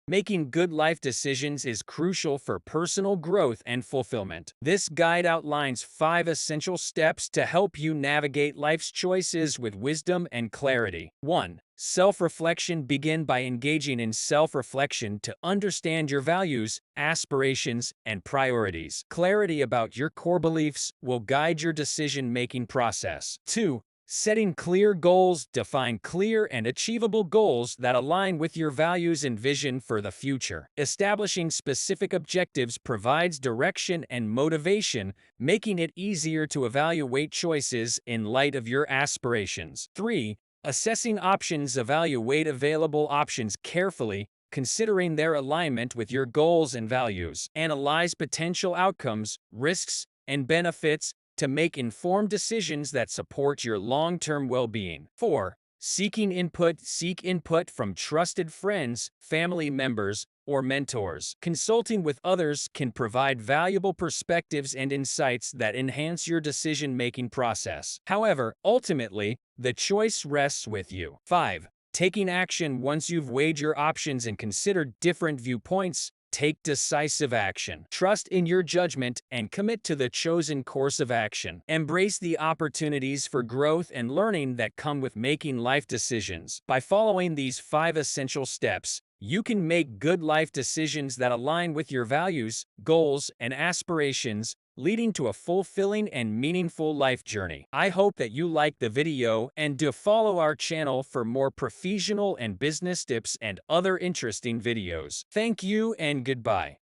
Making good life decisions is crucial for personal growth and fulfillment. This guide outlines 5 essential steps to help you navigate life's choices with wisdom and clarity. 1. Self-reflection. Begin by engaging in self-reflection to understand your values, aspirations, and priorities. Clarity about your core beliefs will guide your decision-making process. 2. Setting clear goals. Define clear and achievable goals that align with your values and vision for the future. Establishing specific objectives provides direction and motivation, making it easier to evaluate choices in light of your aspirations. 3. Assessing options. Evaluate available options carefully, considering their alignment with your goals and values. Analyze potential outcomes, risks, and benefits to make informed decisions that support your long-term well-being. 4. Seeking input. Seek input from trusted friends, family members, or mentors. Consulting with others can provide valuable perspectives and insights that enhance your decision-making process. However, ultimately, the choice rests with you. 5. Taking action. Once you've weighed your options and considered different viewpoints, take decisive action. Trust in your judgment and commit to the chosen course of action. Embrace the opportunities for growth and learning that come with making life decisions. By following these 5 essential steps, you can make good life decisions that align with your values, goals, and aspirations, leading to a fulfilling and meaningful life journey. I hope that you liked the video and do follow our channel for more professional and business tips and other interesting videos. Thank you and goodbye.